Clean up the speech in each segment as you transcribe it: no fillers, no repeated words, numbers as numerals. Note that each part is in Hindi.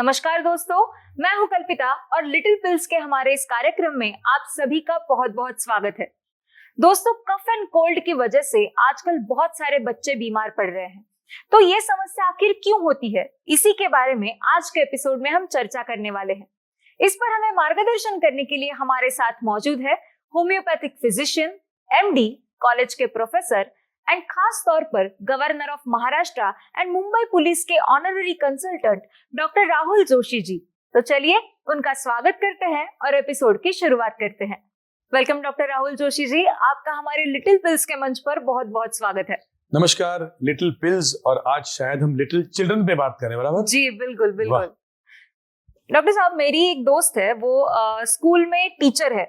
नमस्कार दोस्तों, मैं हूं कल्पिता और लिटिल पिल्स के हमारे इस कार्यक्रम में आप सभी का बहुत बहुत स्वागत है। दोस्तों, कफ एंड कोल्ड की वजह से आजकल बहुत सारे बच्चे बीमार पड़ रहे हैं। तो ये समस्या आखिर क्यों होती है, इसी के बारे में आज के एपिसोड में हम चर्चा करने वाले हैं। इस पर हमें मार्गदर्शन करने के लिए हमारे साथ मौजूद है होम्योपैथिक फिजिशियन, एमडी, कॉलेज के प्रोफेसर एंड खास तौर पर governor of Maharashtra and Mumbai police के honorary consultant doctor Rahul Joshi ji. तो चलिए उनका स्वागत करते हैं और एपिसोड की शुरुआत करते हैं। वेलकम डॉक्टर राहुल जोशी जी, आपका हमारे लिटिल पिल्स के मंच पर बहुत बहुत स्वागत है। नमस्कार लिटिल पिल्स, और आज शायद हम लिटिल चिल्ड्रन पे बात करें, बराबर? जी बिल्कुल बिल्कुल। डॉक्टर साहब, मेरी एक दोस्त है, वो स्कूल में टीचर है।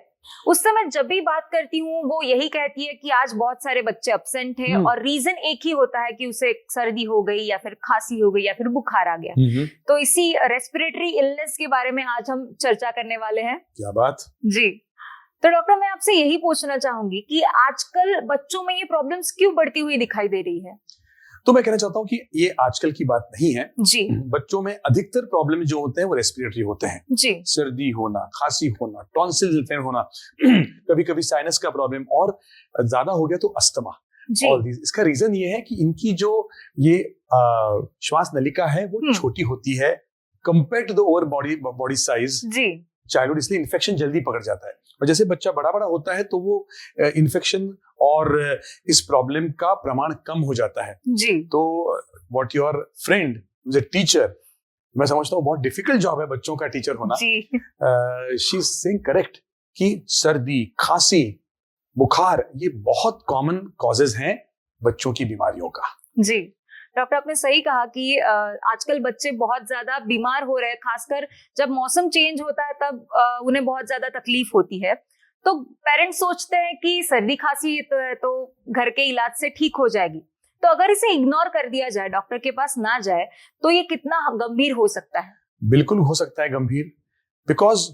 उससे मैं जब भी बात करती हूँ वो यही कहती है कि आज बहुत सारे बच्चे एब्सेंट हैं और रीजन एक ही होता है कि उसे सर्दी हो गई या फिर खांसी हो गई या फिर बुखार आ गया। तो इसी रेस्पिरेटरी इलनेस के बारे में आज हम चर्चा करने वाले हैं। क्या बात जी। तो डॉक्टर, मैं आपसे यही पूछना चाहूंगी कि आजकल बच्चों में ये प्रॉब्लम्स क्यों बढ़ती हुई दिखाई दे रही है? तो मैं कहना चाहता हूँ कि ये आजकल की बात नहीं है जी। बच्चों में अधिकतर प्रॉब्लम जो होते हैं वो रेस्पिरेटरी होते हैं जी। सर्दी होना, खांसी होना, टॉन्सिल इन्फेक्शन होना, कभी कभी साइनस का प्रॉब्लम, और ज्यादा हो गया तो अस्थमा। और इसका रीजन ये है कि इनकी जो ये श्वास नलिका है वो छोटी होती है compare to the over body size childhood, इसलिए इन्फेक्शन जल्दी पकड़ जाता है। और जैसे बच्चा बड़ा बड़ा होता है तो वो इन्फेक्शन और इस प्रॉब्लम का प्रमाण कम हो जाता है। जी। तो what your friend is a teacher, मैं समझता हूँ बहुत डिफिकल्ट जॉब है बच्चों का टीचर होना। शी इज सेइंग करेक्ट कि सर्दी, खांसी, बुखार ये बहुत कॉमन कॉजेज हैं बच्चों की बीमारियों का। जी डॉक्टर, आपने सही कहा कि आजकल बच्चे बहुत ज्यादा बीमार हो रहे हैं, खासकर जब मौसम चेंज होता है तब उन्हें बहुत ज्यादा तकलीफ होती है। तो पेरेंट्स सोचते हैं कि सर्दी खांसी तो है तो घर के इलाज से ठीक हो जाएगी। तो अगर इसे इग्नोर कर दिया जाए, डॉक्टर के पास ना जाए, तो ये कितना गंभीर हो सकता है? बिल्कुल हो सकता है गंभीर, because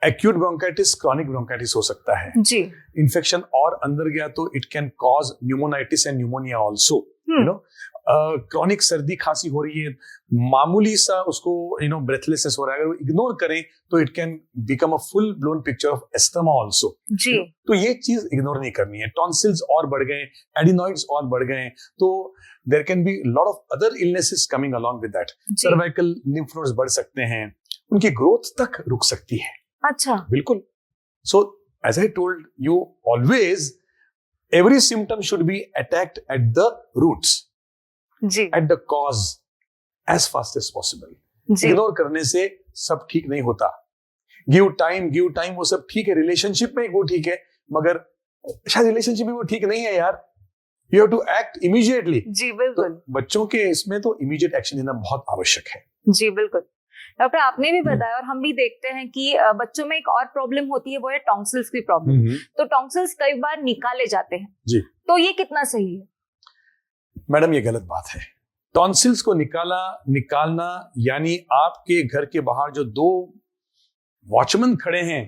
acute bronchitis chronic bronchitis हो सकता है। जी। इन्फेक्शन और अंदर गया तो it can cause pneumonitis and pneumonia also. You know, chronic सर्दी खांसी हो रही है, मामूली सा उसको ब्रेथलेसनेस हो रहा है, अगर वो इग्नोर करें तो it can become a full blown picture of asthma also. जी। तो ये चीज इग्नोर नहीं करनी है। टॉन्सिल्स और बढ़ गए, एडिनॉइड्स और बढ़ गए, तो there can be lot of other illnesses coming along with that. Cervical lymph nodes बढ़ सकते हैं, उनकी ग्रोथ तक रुक सकती है। अच्छा। बिल्कुल। So as I told you always, every symptom should be attacked at the roots, at the cause as fast as possible. Ignore करने से सब ठीक नहीं होता। गिव टाइम वो सब ठीक है, रिलेशनशिप में वो ठीक है, मगर शायद रिलेशनशिप में वो ठीक नहीं है यार। You have to act immediately. जी बिल्कुल। तो बच्चों के इसमें तो इमीडिएट एक्शन लेना बहुत आवश्यक है। जी बिल्कुल। डॉक्टर, आपने भी बताया और हम भी देखते हैं कि बच्चों में एक और प्रॉब्लम होती है, वो है टॉन्सिल्स की प्रॉब्लम। तो टॉन्सिल्स कई बार निकाले जाते हैं। जी। तो ये कितना सही है? मैडम, ये गलत बात है। टॉन्सिल्स को निकालना यानी आपके घर के बाहर जो दो वॉचमैन खड़े हैं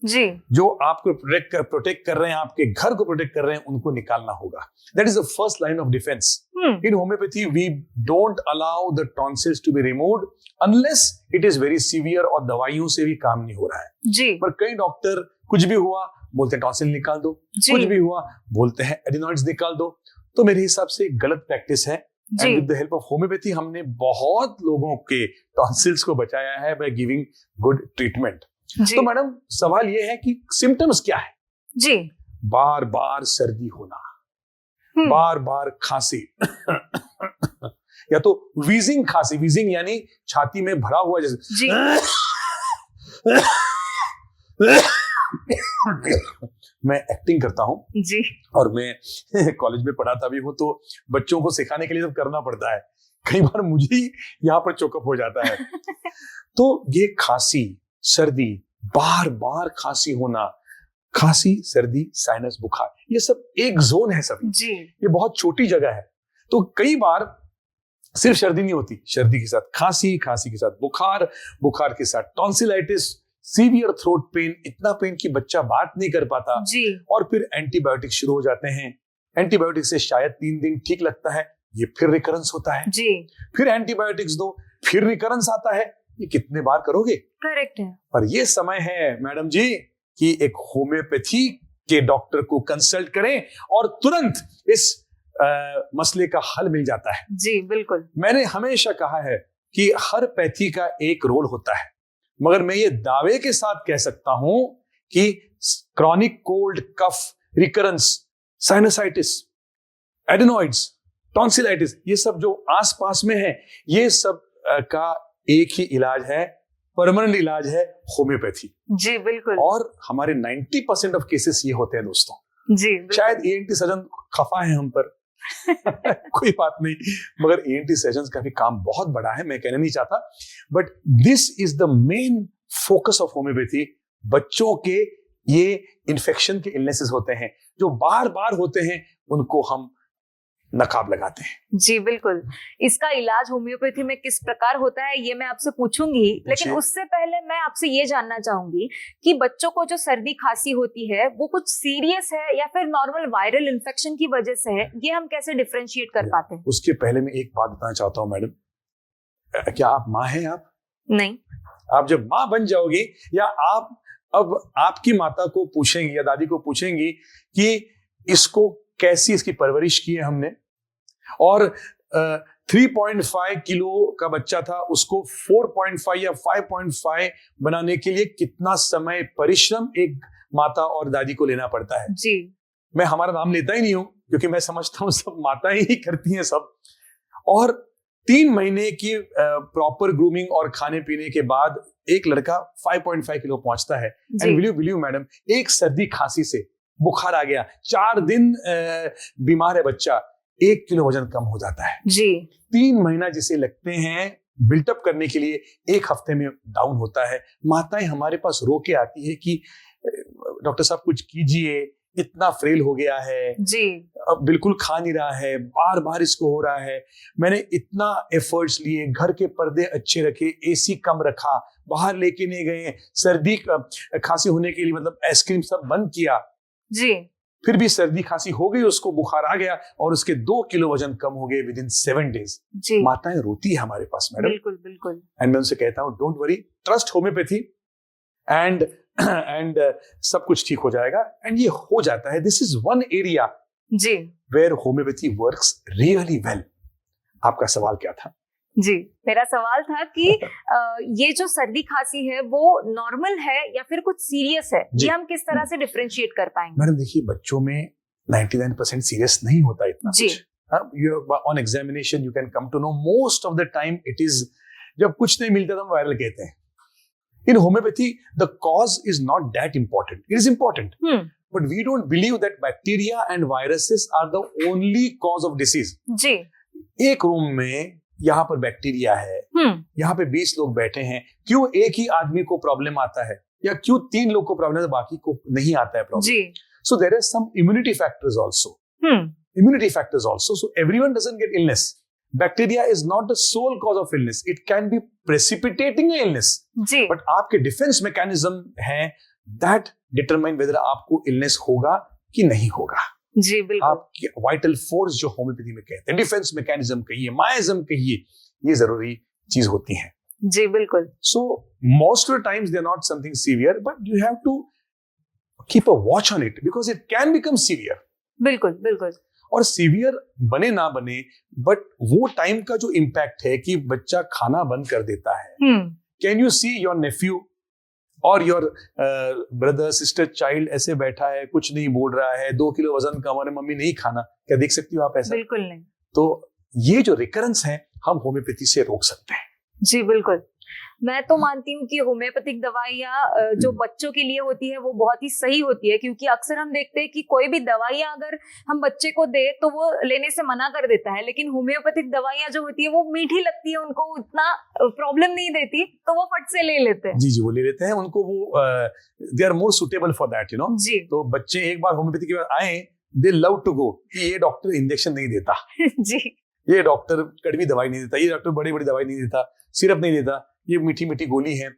जी, जो आपको प्रोटेक्ट कर रहे हैं, आपके घर को प्रोटेक्ट कर रहे हैं, उनको निकालना होगा। That is the first line of defence. In homeopathy we don't allow the tonsils to be removed unless it is very severe और दवाइयों से भी काम नहीं हो रहा है। जी। पर कई डॉक्टर कुछ भी हुआ बोलते हैं टॉन्सिल निकाल दो, कुछ भी हुआ बोलते हैं एडिनॉइड्स निकाल दो। तो मेरे हिसाब से गलत प्रैक्टिस है। And with the help of homeopathy हमने बहुत लोगों के टॉन्सिल्स को बचाया है बाय गिविंग गुड ट्रीटमेंट। तो मैडम, सवाल ये है कि सिम्टम्स क्या है? जी। बार बार सर्दी होना, बार बार खांसी या तो वीजिंग खांसी, वीजिंग यानी छाती में भरा हुआ जैसे जी। मैं एक्टिंग करता हूँ जी, और मैं कॉलेज में पढ़ाता भी हूँ, तो बच्चों को सिखाने के लिए सब करना पड़ता है। कई बार मुझे ही यहाँ पर चोकअप हो जाता है। तो ये खांसी, सर्दी, बार बार खांसी होना, खांसी, सर्दी, साइनस, बुखार, ये सब एक जोन है सभी जी। ये बहुत छोटी जगह है। तो कई बार सिर्फ सर्दी नहीं होती, सर्दी के साथ खांसी, खांसी के साथ बुखार, बुखार के साथ टॉन्सिलाइटिस, सीवियर थ्रोट पेन, इतना पेन कि बच्चा बात नहीं कर पाता जी। और फिर एंटीबायोटिक शुरू हो जाते हैं। एंटीबायोटिक से शायद 3 दिन ठीक लगता है, ये फिर रिकरेंस होता है जी। फिर एंटीबायोटिक्स दो, फिर रिकरेंस आता है, ये कितने बार करोगे? करेक्ट है। और ये समय है मैडम जी कि एक होम्योपैथी के डॉक्टर को कंसल्ट करें और तुरंत इस मसले का हल मिल जाता है। जी बिल्कुल। मैंने हमेशा कहा है कि हर पैथी का एक रोल होता है, मगर मैं ये दावे के साथ कह सकता हूं कि क्रॉनिक कोल्ड, कफ, रिकरेंस, साइनसाइटिस, एडेनॉइड्स, टॉन्सिलाइटिस, ये सब जो आसपास में है, ये सब का एक ही इलाज है, परमानेंट इलाज है, होम्योपैथी। जी बिल्कुल। और हमारे 90% ऑफ केसेस ये होते हैं दोस्तों। जी शायद ENT सर्जन खफा है हम पर कोई बात नहीं, मगर ENT सर्जन का भी काम बहुत बड़ा है, मैं कहना नहीं चाहता, but this is the main focus of homeopathy. बच्चों के ये इन्फेक्शन के इलनेसेस होते हैं जो बार बार होते हैं, उनको हम नकाब लगाते हैं। जी बिल्कुल। इसका इलाज होम्योपैथी में किस प्रकार होता है ये मैं आपसे पूछूंगी, लेकिन उससे पहले मैं आपसे ये जानना चाहूंगी कि बच्चों को जो सर्दी खांसी होती है वो कुछ सीरियस है या फिर नॉर्मल वायरल इन्फेक्शन की वजह से है, ये हम कैसे डिफरेंशिएट कर पाते हैं? उसके पहले मैं एक बात बताना चाहता हूँ मैडम, क्या आप माँ हैं? आप नहीं। आप जब माँ बन जाओगी, या आप अब आपकी माता को पूछेंगी या दादी को पूछेंगी कि इसको कैसी इसकी परवरिश की है हमने, और 3.5 किलो का बच्चा था, उसको 4.5 या 5.5 बनाने के लिए कितना समय, परिश्रम एक माता और दादी को लेना पड़ता है। जी। मैं हमारा नाम लेता ही नहीं हूं, क्योंकि मैं समझता हूं सब माताएं ही करती हैं सब। और 3 महीने की प्रॉपर ग्रूमिंग और खाने पीने के बाद एक लड़का 5.5 किलो पहुंचता है। And will you believe madam, एक सर्दी खांसी से बुखार आ गया, 4 दिन बीमार है बच्चा, 1 किलो वजन कम हो जाता है। जी। 3 महीना जिसे लगते हैं बिल्टअप करने के लिए, 1 हफ्ते में डाउन होता है। माताएं हमारे पास रो के आती है कि डॉक्टर साहब कुछ कीजिए, इतना फ्रेल हो गया है जी, अब बिल्कुल खा नहीं रहा है, बार बार इसको हो रहा है, मैंने इतना एफर्ट्स लिए, घर के पर्दे अच्छे रखे, एसी कम रखा, बाहर लेके नहीं गए, सर्दी खांसी होने के लिए मतलब आइसक्रीम सब बंद किया जी, फिर भी सर्दी खांसी हो गई, उसको बुखार आ गया और उसके 2 किलो वजन कम हो गए विद इन 7 days। जी, माताएं रोती है हमारे पास मैडम। बिल्कुल बिल्कुल। एंड मैं उनसे कहता हूँ don't worry, trust homeopathy and सब कुछ ठीक हो जाएगा। एंड ये हो जाता है। दिस इज वन एरिया जी, where homeopathy works really well. आपका सवाल क्या था? जी, मेरा सवाल था कि ये जो सर्दी खांसी है वो नॉर्मल है या फिर कुछ सीरियस है, ये हम किस तरह से डिफरेंशिएट कर पाएंगे? मैडम देखिए, बच्चों में 99% सीरियस नहीं होता इतना जी। कुछ। On examination you can come to know most of the time it is, जब कुछ नहीं मिलता तो हम वायरल कहते हैं। In homeopathy, the cause is not that important. It is important. But we don't believe that bacteria and viruses are the only cause of disease. जी। एक रूम में यहाँ पर बैक्टीरिया है, यहाँ पे 20 लोग बैठे हैं, क्यों एक ही आदमी को प्रॉब्लम आता है या क्यों 3 लोग को प्रॉब्लम है बाकी को नहीं आता है प्रॉब्लम? जी। So there are some immunity factors also. Immunity factors also. So everyone doesn't get illness. Bacteria is not the sole cause of illness. It can be precipitating an illness. जी। But आपके डिफेंस मैकेनिज्म है that determine whether आपको illness होगा कि नहीं होगा। जी बिल्कुल। आपकी वाइटल फोर्स जो होम्योपैथी में कहते हैं, डिफेंस मैकेनिज्म कहिए, माइज्म कहिए, ये जरूरी चीज होती है। जी बिल्कुल। So most of the times they are not something severe, but you have to keep a watch on it because it can become severe. बिल्कुल बिल्कुल। और सीवियर बने ना बने, बट वो टाइम का जो इम्पैक्ट है कि बच्चा खाना बंद कर देता है। Can you see your nephew और योर ब्रदर सिस्टर चाइल्ड ऐसे बैठा है, कुछ नहीं बोल रहा है, 2 किलो वजन कम, हमारे मम्मी नहीं खाना, क्या देख सकती हो आप ऐसा? बिल्कुल नहीं। तो ये जो रिकरेंस है हम होम्योपैथी से रोक सकते हैं। जी बिल्कुल। मैं तो मानती हूँ कि होम्योपैथिक दवाइयाँ जो बच्चों के लिए होती है वो बहुत ही सही होती है, क्योंकि अक्सर हम देखते हैं कि कोई भी दवाइयाँ अगर हम बच्चे को दे तो वो लेने से मना कर देता है, लेकिन होम्योपैथिक दवाइयाँ जो होती है वो मीठी लगती है, उनको उतना प्रॉब्लम नहीं देती, तो वो फट से ले लेते हैं। जी जी, वो ले लेते हैं, उनको वो they are more suitable for that, you know. जी। तो बच्चे एक बार होम्योपैथी के बाद आए, दे लव टू गो कि ये डॉक्टर इंजेक्शन नहीं देता जी, ये डॉक्टर कड़वी दवाई नहीं देता, ये डॉक्टर बड़ी बड़ी दवाई नहीं देता, सिरप नहीं देता, ये मीठी मीठी गोली है।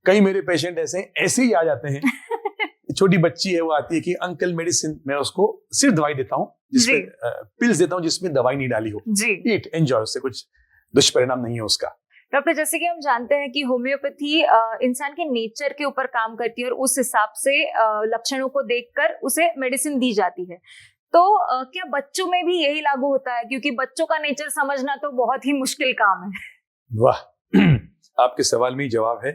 कई मेरे पेशेंट ऐसे ही आ जाते हैं छोटी बच्ची है, वो आती है कि अंकल मेडिसिन, मैं उसको सिर्फ दवाई देता हूँ जिसमें पिल्स देता हूँ जिसमें दवाई नहीं डाली हो, जी, ईट एंजॉय, उससे कुछ दुष्परिणाम नहीं है उसका। डॉक्टर, जैसे कि हम जानते हैं कि होम्योपैथी इंसान के नेचर के ऊपर काम करती है और उस हिसाब से लक्षणों को देखकर उसे मेडिसिन दी जाती है। तो क्या बच्चों में भी यही लागू होता है? क्योंकि बच्चों का नेचर समझना तो बहुत ही मुश्किल काम है। वाह, आपके सवाल में ही जवाब है।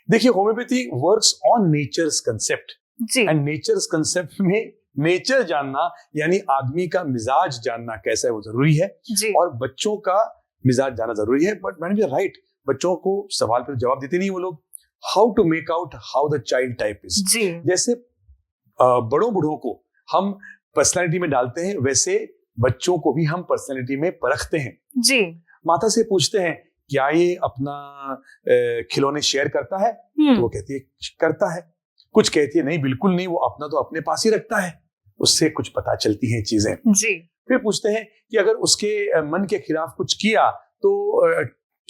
देखिए, homeopathy works on nature's concept, and nature's concept में नेचर जानना यानी आदमी का मिजाज जानना कैसा है वो जरूरी है, और बच्चों का मिजाज जानना जरूरी है। But madam, you are right, बच्चों को सवाल पर जवाब देते नहीं वो लोग। How to make out how the child type is. जैसे बड़ों बूढ़ों को हम पर्सनालिटी में डालते हैं, वैसे बच्चों को भी हम पर्सनालिटी में परखते हैं। जी। माता से पूछते हैं क्या ये अपना खिलौने शेयर करता है, तो वो कहती है करता है। कुछ कहती है नहीं, बिल्कुल नहीं, वो अपना तो अपने पास ही रखता है। उससे कुछ पता चलती हैं चीजें। जी। फिर पूछते हैं कि अगर उसके मन के खिलाफ कुछ किया तो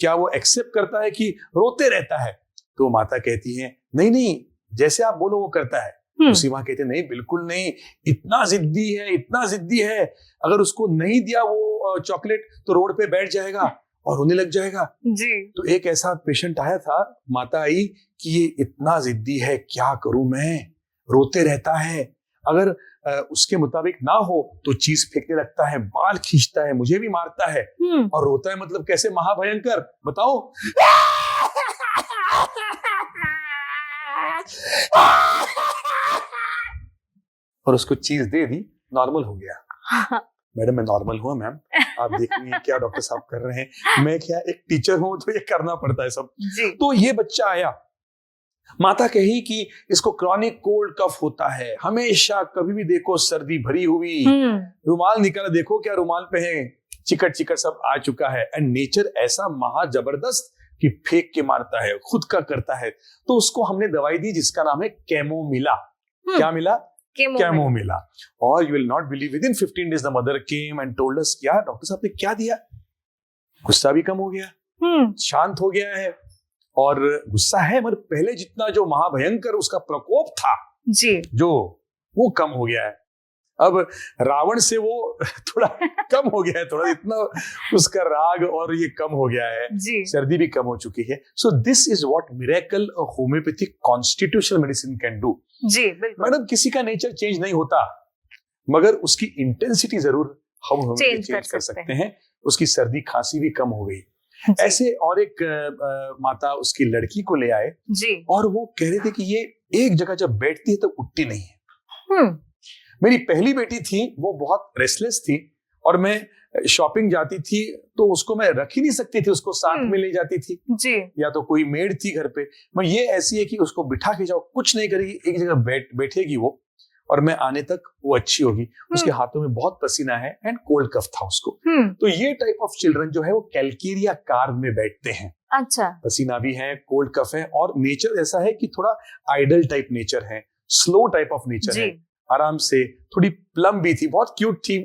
क्या वो एक्सेप्ट करता है कि रोते रहता है, तो माता कहती है नहीं नहीं, जैसे आप बोलो वो करता है। उसी माँ कहते नहीं, बिल्कुल नहीं, इतना जिद्दी है, इतना जिद्दी है, अगर उसको नहीं दिया वो चॉकलेट तो रोड पे बैठ जाएगा और रोने लग जाएगा। जी। तो एक ऐसा पेशेंट आया था, माता आई कि ये इतना जिद्दी है, क्या करूं मैं, रोते रहता है, अगर उसके मुताबिक ना हो तो चीज फेंकने लगता है, बाल खींचता है, मुझे भी मारता है, और रोता है मतलब कैसे, महाभयंकर, बताओ। और उसको चीज दे दी, नॉर्मल हो गया। मैडम, मैं नॉर्मल हूँ मैम, आप देख रही हैं क्या डॉक्टर साहब कर रहे हैं, मैं क्या एक टीचर हूँ तो ये करना पड़ता है सब। तो ये बच्चा आया, माता कही कि इसको क्रॉनिक कोल्ड कफ होता है, हमेशा कभी भी देखो सर्दी भरी हुई, रुमाल निकाला देखो क्या रुमाल पे है, चिकट चिकट सब आ चुका है। एंड नेचर ऐसा महा जबरदस्त कि फेंक के मारता है, खुद का करता है। तो उसको हमने दवाई दी जिसका नाम है कैमोमिला। क्या मिला? कैमोमिला। और you will not believe, with in 15 days the mother came and told us, क्या डॉक्टर साहब ने क्या दिया? गुस्सा भी कम हो गया, शांत हो गया है, और गुस्सा है मगर पहले जितना जो महाभयंकर उसका प्रकोप था जी, जो वो कम हो गया है। अब रावण से वो थोड़ा कम हो गया है, थोड़ा इतना उसका राग और ये कम हो गया है जी। सर्दी भी कम हो चुकी है। So this is what miracle homeopathic constitutional medicine can do जी। मैडम, किसी का नेचर चेंज नहीं होता, मगर उसकी इंटेंसिटी जरूर हम होम्योपैथी चेंज कर सकते हैं। उसकी सर्दी खांसी भी कम हो गई। ऐसे और एक माता उसकी लड़की को ले आए जी, और वो कह रहे थे कि ये एक जगह जब बैठती है तो उठती नहीं है। मेरी पहली बेटी थी, वो बहुत रेस्टलेस थी, और मैं शॉपिंग जाती थी तो उसको मैं रख ही नहीं सकती थी, उसको साथ में ले जाती थी जी। या तो कोई मेड थी घर पे, मैं ये ऐसी है कि उसको बिठा के जाओ, कुछ नहीं करेगी, एक जगह बैठेगी वो, और मैं आने तक वो अच्छी होगी। उसके हाथों में बहुत पसीना है एंड कोल्ड कफ था उसको। तो ये टाइप ऑफ चिल्ड्रन जो है वो कैलकेरिया कार्ब में बैठते हैं। अच्छा। पसीना भी है, कोल्ड कफ है, और नेचर ऐसा है कि थोड़ा आइडल टाइप नेचर है, स्लो टाइप ऑफ नेचर है, आराम से। थोड़ी प्लम भी थी, बहुत क्यूट थी,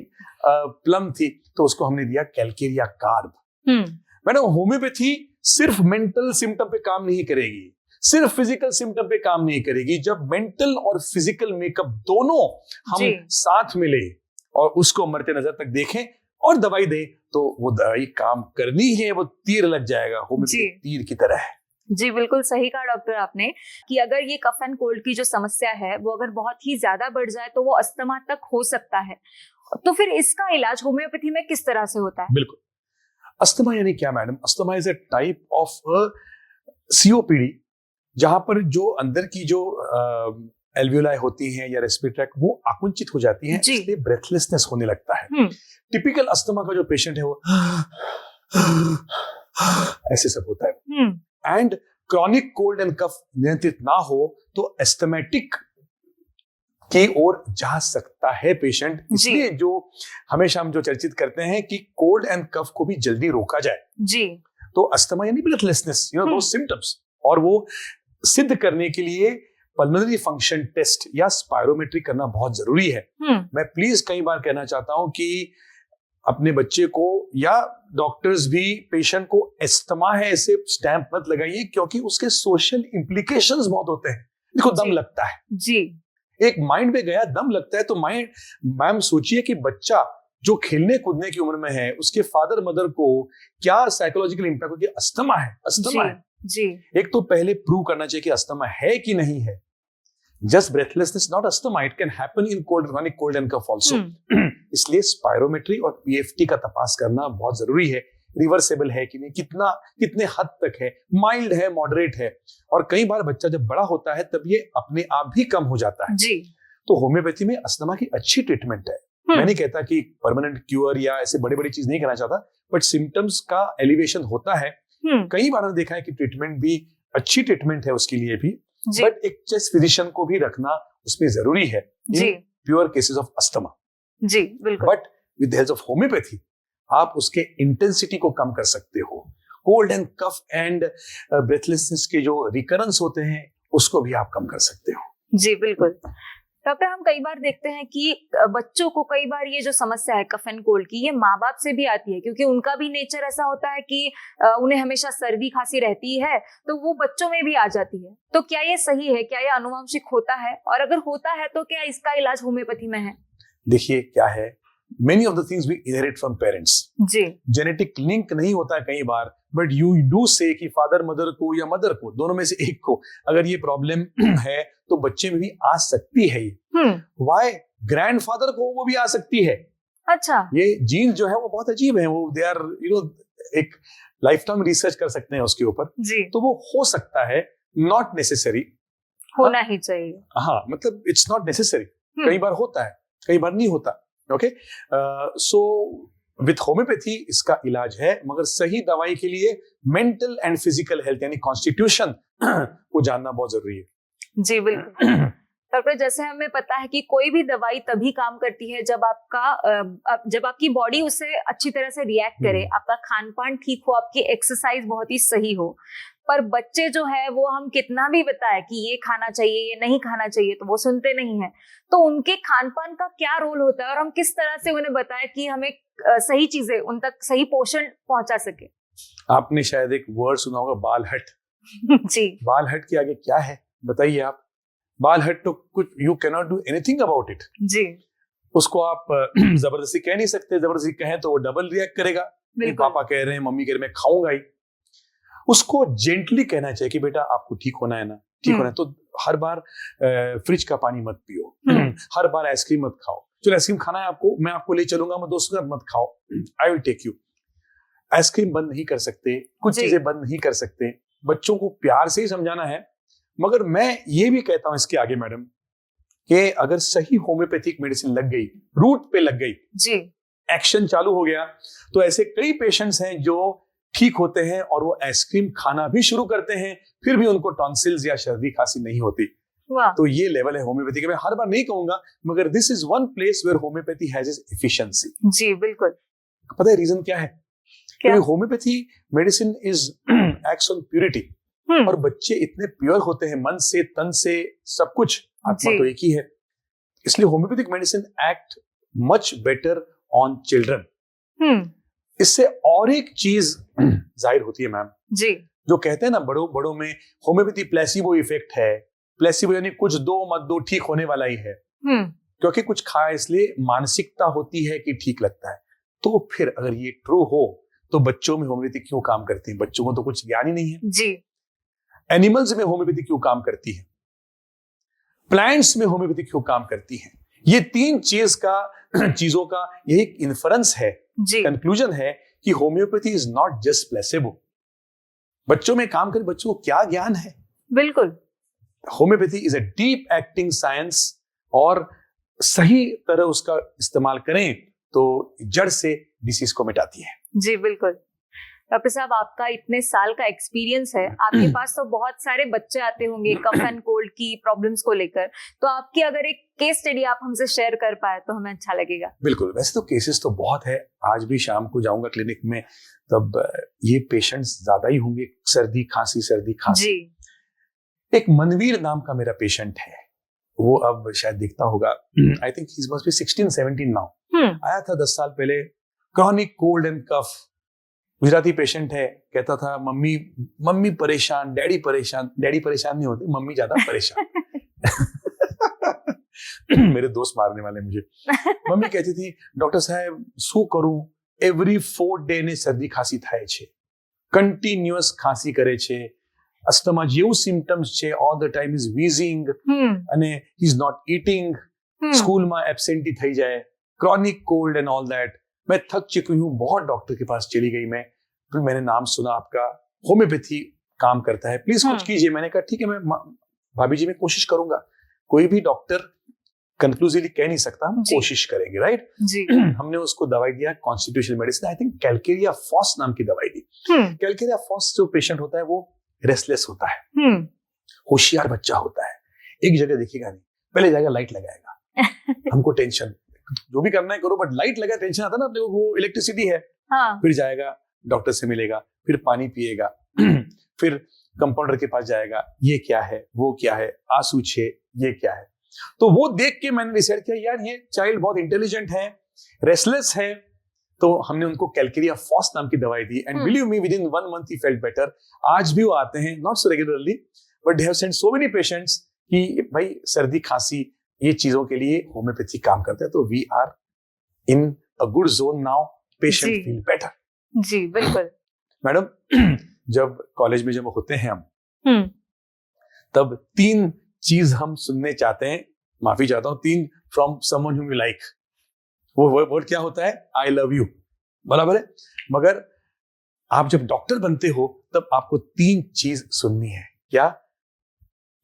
प्लम थी, तो उसको हमने दिया कैलकेरिया कार्ब। मैडम, होम्योपैथी सिर्फ मेंटल सिम्टम पे काम नहीं करेगी, सिर्फ फिजिकल सिम्टम पे काम नहीं करेगी। जब मेंटल और फिजिकल मेकअप दोनों हम साथ में ले और उसको मरते नजर तक देखें और दवाई दें, तो वो दवाई काम करनी है, वो तीर लग जाएगा, होम्योपैथी तीर की तरह है। जी, बिल्कुल सही कहा डॉक्टर आपने कि अगर ये कफ एंड कोल्ड की जो समस्या है वो अगर बहुत ही ज्यादा बढ़ जाए तो वो अस्थमा तक हो सकता है। तो फिर इसका इलाज होम्योपैथी में किस तरह से होता है? बिल्कुल। अस्थमा यानी क्या madam? Asthma is a type of COPD, जहां पर जो अंदर की जो एल्वियोलाई होती हैं या रेस्पिरेटरी ट्रैक्ट वो आकुंचित हो जाती हैं, इसलिए ब्रेथलेसनेस होने लगता है। टिपिकल अस्थमा का जो पेशेंट है वो ऐसे सब होता है। एंड क्रॉनिक कोल्ड एंड कफ नियंत्रित ना हो तो एस्थमेटिक की ओर जा सकता है पेशेंट। इसलिए जो हमेशा हम जो चर्चित करते हैं कि कोल्ड एंड कफ को भी जल्दी रोका जाए जी। तो अस्थमा यानी breathlessness, you know those symptoms, और वो सिद्ध करने के लिए पल्मोनरी फंक्शन टेस्ट या स्पायरोमेट्री करना बहुत जरूरी है। मैं प्लीज कई बार कहना चाहता हूं कि अपने बच्चे को या डॉक्टर्स भी पेशेंट को एस्थमा है ऐसे स्टैंप मत लगाइए, क्योंकि उसके सोशल इंप्लीकेशंस बहुत होते हैं। देखो, दम लगता है जी, एक माइंड पे गया, दम लगता है, तो माइंड, मैम सोचिए कि बच्चा जो खेलने कूदने की उम्र में है उसके फादर मदर को क्या साइकोलॉजिकल इंपैक्ट होगी? अस्थमा है, अस्थमा है जी। एक तो पहले प्रूव करना चाहिए कि अस्थमा है कि नहीं है. Just breathlessness not asthma, it can happen in cold and cough also. इसलिए स्पायरोमेट्री और पीएफटी का तपास करना बहुत जरूरी है. रिवर्सेबल है कि नहीं, कितने हद तक है, माइल्ड है, मॉडरेट है. और कई बार बच्चा जब बड़ा होता है तब ये अपने आप भी कम हो जाता है जी. तो होम्योपैथी में अस्थमा की अच्छी ट्रीटमेंट है. मैं नहीं कहता कि परमानेंट क्योर या ऐसे बड़ी बड़ी चीज नहीं करना चाहता, बट सिम्टम्स का एलिवेशन होता है. कई बार हमने देखा है कि ट्रीटमेंट भी अच्छी ट्रीटमेंट है उसके लिए भी, बट एक चेस्ट फिजिशियन को भी रखना उसमें जरूरी है in pure cases of asthma. जी बिल्कुल. But with the help of homeopathy आप उसके इंटेंसिटी को कम कर सकते हो. Cold and cough and breathlessness के जो रिकरेंस होते हैं उसको भी आप कम कर सकते हो. जी बिल्कुल. डॉक्टर, हम कई बार देखते हैं कि बच्चों को कई बार ये जो समस्या है कफ एंड कोल्ड की, ये माँ बाप से भी आती है, क्योंकि उनका भी नेचर ऐसा होता है कि उन्हें हमेशा सर्दी खांसी रहती है, तो वो बच्चों में भी आ जाती है. तो क्या ये सही है? क्या ये आनुवंशिक होता है? और अगर होता है तो क्या इसका इलाज होम्योपैथी में है? देखिए क्या है, many of the things we inherit from parents. जी. जेनेटिक लिंक नहीं होता है कई बार, बट यू डू से कि फादर मदर को या मदर को, दोनों में से एक को अगर ये प्रॉब्लम है तो बच्चे में भी आ सकती है. ये वाई ग्रैंडफादर को वो भी आ सकती है. अच्छा. ये जीन जो है वो बहुत अजीब है, वो दे आर एक लाइफ टाइम रिसर्च कर सकते हैं उसके ऊपर. तो वो हो सकता है, नॉट नेसेसरी. होना ही चाहिए. हाँ, मतलब इट्स नॉट नेसेसरी. कई बार होता है, कई बार नहीं होता. ओके, सो विथ होम्योपैथी इसका इलाज है, मगर सही दवाई के लिए मेंटल एंड फिजिकल हेल्थ यानी कॉन्स्टिट्यूशन को जानना बहुत जरूरी है. जी बिल्कुल. डॉक्टर, जैसे हमें पता है कि कोई भी दवाई तभी काम करती है जब आपकी बॉडी उसे अच्छी तरह से रिएक्ट करे, आपका खान पान ठीक हो, आपकी एक्सरसाइज बहुत ही सही हो. पर बच्चे जो है वो हम कितना भी बताएं कि ये खाना चाहिए, ये नहीं खाना चाहिए, तो वो सुनते नहीं है. तो उनके खान पान का क्या रोल होता है और हम किस तरह से उन्हें बताएं कि हमें सही चीजें उन तक, सही पोषण पहुंचा सके? आपने शायद एक वर्ड सुना होगा, बालहट. जी. बालहट के आगे क्या है बताइए आप? बालहट तो कुछ, you can not do anything about it. जी. उसको आप जबरदस्ती कह नहीं सकते. जबरदस्ती कहें तो वो डबल रिएक्ट करेगा. पापा कह रहे हैं, मम्मी कह रहे हैं, मैं खाऊंगा ही. उसको जेंटली कहना चाहिए कि बेटा आपको ठीक होना है ना, ठीक होना है तो हर बार फ्रिज का पानी मत पियो, हर बार आइसक्रीम मत खाओ. चलो आइसक्रीम खाना है आपको, मैं आपको ले चलूंगा, मैं दोस्तों के साथ, मत खाओ, I will take you. Ice cream बंद नहीं कर सकते, कुछ चीजें बंद नहीं कर सकते. बच्चों को प्यार से ही समझाना है. मगर मैं ये भी कहता हूं इसके आगे मैडम, कि अगर सही होम्योपैथिक मेडिसिन लग गई, रूट पे लग गई जी, एक्शन चालू हो गया, तो ऐसे कई पेशेंट्स हैं जो ठीक होते हैं और वो आइसक्रीम खाना भी शुरू करते हैं, फिर भी उनको टॉन्सिल्स या सर्दी खांसी नहीं होती. तो ये लेवल है होम्योपैथी का. मैं हर बार नहीं कहूंगा, मगर this is one place where homeopathy has its efficiency. जी बिल्कुल. पता है रीजन क्या है? क्योंकि homeopathy medicine is acts on purity. और बच्चे इतने प्योर होते हैं, मन से, तन से, सब कुछ. आत्मा तो एक ही है. इसलिए homeopathic medicine act much better on children. इससे और एक चीज जाहिर होती है मैम जी, जो कहते हैं ना बड़ों में होम्योपैथी प्लेसिबो इफेक्ट है. प्लेसिबो यानी कुछ दो मत दो, ठीक होने वाला ही है. क्योंकि कुछ खाया, इसलिए मानसिकता होती है कि ठीक लगता है. तो फिर अगर ये ट्रू हो तो बच्चों में होम्योपैथी क्यों काम करती है? बच्चों को तो कुछ ज्ञान ही नहीं है. जी. एनिमल्स में होम्योपैथी क्यों काम करती है? प्लांट्स में होम्योपैथी क्यों काम करती है? ये तीन चीजों का यही इन्फरेंस है, कंक्लूजन है कि homeopathy is not just placebo. बच्चों में काम करे, बच्चों को क्या ज्ञान है? बिल्कुल. Homeopathy is a deep acting science, और सही तरह उसका इस्तेमाल करें तो जड़ से डिसीज को मिटाती है. जी बिल्कुल. डॉक्टर साहब, आपका इतने साल का एक्सपीरियंस है, आपके पास तो बहुत सारे बच्चे आते होंगे कफ एंड कोल्ड की प्रॉब्लम्स को लेकर, तो आपकी अगर एक केस स्टडी आप हमसे शेयर कर पाए तो हमें अच्छा लगेगा. बिल्कुल. वैसे तो केसेस तो बहुत है. आज भी शाम को जाऊंगा क्लिनिक में, तब ये पेशेंट्स ज्यादा ही होंगे. सर्दी खांसी जी. एक मनवीर नाम का मेरा पेशेंट है, वो अब शायद दिखता होगा. I think he must be 16-17 now. आया था 10 साल पहले, chronic cold and cough. Gujarati patient है. कहता था मम्मी परेशान, डैडी परेशान. डैडी परेशान नहीं होते, मम्मी ज्यादा परेशान. मेरे दोस्त मारने वाले मुझे। मम्मी कहती थी डॉक्टर साहब શું કરું, એવરી 4 ડે ને શરદી ખાંસી થાય છે, કન્ટિન્યુઅસ ખાંસી કરે છે, અસ્થમા જેવું સિમ્પટમ્સ છે, ઓલ ધ ટાઈમ ઇઝ વીઝિંગ અને હી ઇઝ નોટ ઈટિંગ, સ્કૂલમાં એબ્સેન્ટી થઈ જાય, chronic cold and all that. मैं थक चुकी हूँ, बहुत डॉक्टर के पास चली गई मैं, फिर मैंने नाम सुना आपका, होम्योपैथी काम करता है, प्लीज कुछ कीजिए। मैंने कहा ठीक है, मैं भाभी जी मैं कोशिश करूंगा। कोई भी डॉक्टर कंक्लूसिवली कह नहीं सकता, हम कोशिश करेंगे, राइट जी। हमने उसको दवाई दिया, constitutional medicine, I think calcarea phos नाम की दवाई दी। कैलकेरिया फॉस जो पेशेंट होता है वो रेस्टलेस होता है, होशियार बच्चा होता है, एक जगह दिखेगा नहीं, पहले जाएगा लाइट लगाएगा, हमको टेंशन, जो भी करना है करो बट लाइट लगा, टेंशन आता ना, वो इलेक्ट्रिसिटी है। फिर जाएगा डॉक्टर से मिलेगा, फिर पानी पिएगा, फिर कंपाउंडर के पास जाएगा, ये क्या है, वो क्या है, आंसू छे, ये क्या है। तो वो देख के मैंने डिसाइड किया यार ये चाइल्ड बहुत इंटेलिजेंट है, रेस्टलेस है, तो हमने उनको कैलकेरिया फॉस नाम की दवाई दी and believe me within 1 month he felt better. आज भी वो आते हैं, not so regularly but they have sent so many patients कि भाई सर्दी खांसी ये चीजों के लिए होम्योपैथी काम करता है, तो we are in a good zone now, patient feel better. जी बिल्कुल। मैडम जब कॉलेज में जब होते हैं हम तब 3 चीज हम सुनने चाहते हैं, माफी चाहता हूं, 3 from someone whom you like. वो वर्ड क्या होता है, आई लव यू, बराबर है। मगर आप जब डॉक्टर बनते हो तब आपको 3 चीज सुननी है, क्या,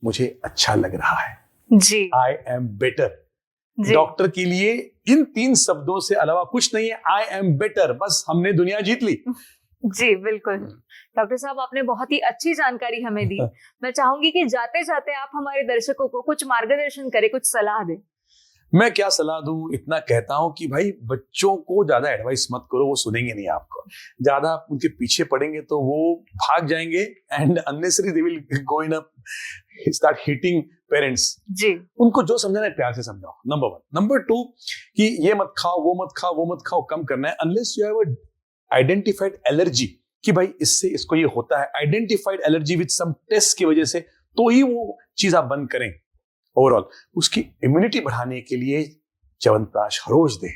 मुझे अच्छा लग रहा है जी, आई एम बेटर। डॉक्टर के लिए इन 3 शब्दों से अलावा कुछ नहीं है, आई एम बेटर, बस हमने दुनिया जीत ली। जी बिल्कुल। डॉक्टर साहब आपने बहुत ही अच्छी जानकारी हमें दी। मैं चाहूंगी कि जाते जाते आप हमारे दर्शकों को कुछ मार्गदर्शन करें, कुछ सलाह दें। मैं क्या सलाह दूं, इतना कहता हूं कि भाई बच्चों को ज्यादा एडवाइस मत करो, वो सुनेंगे नहीं आपको, ज्यादा आप उनके पीछे पड़ेंगे तो वो भाग जाएंगे and unnecessary they will go in a start hitting parents. जी, उनको जो समझाना है प्यार से समझाओ, नंबर 1। नंबर 2 कि ये मत खाओ, वो मत खाओ, वो मत खाओ, कम करना है। Unless you have a identified allergy कि भाई इससे इसको ये होता है, identified allergy with some test की वजह से, तो ही वो चीज आप बंद करें। ओवरऑल उसकी इम्यूनिटी बढ़ाने के लिए च्यवनप्राश हर रोज दें,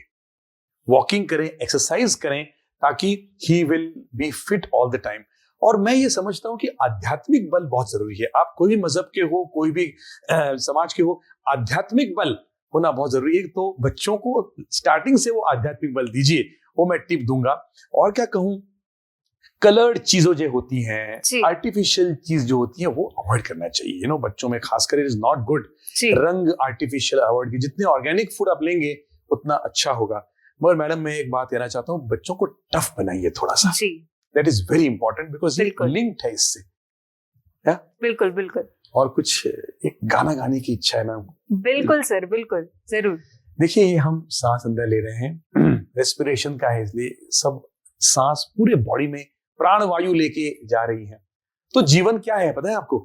वॉकिंग करें, एक्सरसाइज करें, ताकि he will be fit all the time. और मैं ये समझता हूं कि आध्यात्मिक बल बहुत जरूरी है। आप कोई भी मजहब के हो, कोई भी समाज के हो, आध्यात्मिक बल होना बहुत जरूरी है। तो बच्चों को स्टार्टिंग से वो आध्यात्मिक बल दीजिए, वो मैं टिप दूंगा। और क्या कहूं, कलर्ड चीजों जो होती हैं, आर्टिफिशियल चीज जो होती है, वो अवॉइड करना चाहिए। यू नो, बच्चों में खासकर इट इज नॉट गुड। रंग आर्टिफिशियल अवॉइड कीजिए, जितने ऑर्गेनिक फूड आप लेंगे उतना अच्छा होगा। मगर मैडम मैं एक बात कहना चाहता हूँ, बच्चों को टफ बनाइए थोड़ा सा, that is very important because ये लिंक्ड है इससे। बिल्कुल बिल्कुल। और कुछ एक गाना गाने की इच्छा है मैम। बिल्कुल सर, बिल्कुल, जरूर। देखिए ये हम सांस अंदर ले रहे हैं, रेस्पिरेशन का है, इसलिए सब सांस पूरे बॉडी में प्राणवायु लेके जा रही है। तो जीवन क्या है पता है आपको,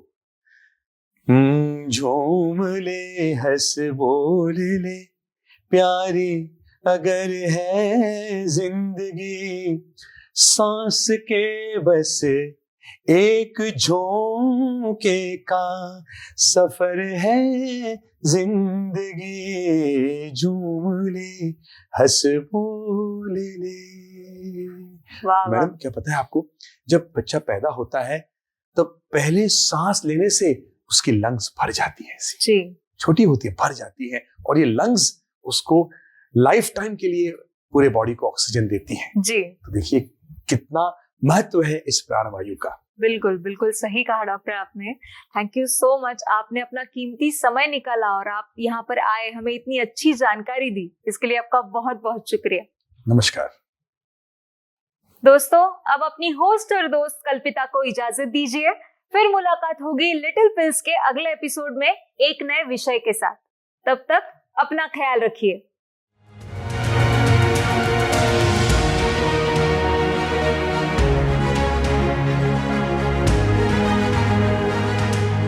झूम ले, हंस बोल ले, प्यारी अगर है जिंदगी, सांस के बस एक झोंके का सफर है जिंदगी, झूम ले, हंस बोल ले। मैडम क्या पता है आपको, जब बच्चा पैदा होता है तब पहले सांस लेने से उसकी लंग्स भर जाती है, छोटी होती है, भर जाती है, और ये लंग्स उसको लाइफ टाइम के लिए पूरे बॉडी को ऑक्सीजन देती हैं। जी, तो देखिए कितना महत्व है इस प्राणवायु का। बिल्कुल बिल्कुल सही कहा डॉक्टर आपने। थैंक यू सो मच, आपने अपना कीमती समय निकाला और आप यहाँ पर आए, हमें इतनी अच्छी जानकारी दी, इसके लिए आपका बहुत बहुत शुक्रिया। नमस्कार दोस्तों, अब अपनी होस्ट और दोस्त कल्पिता को इजाजत दीजिए। फिर मुलाकात होगी लिटिल पिल्स के अगले एपिसोड में एक नए विषय के साथ। तब तक अपना ख्याल रखिए।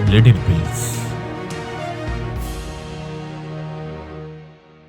लिटिल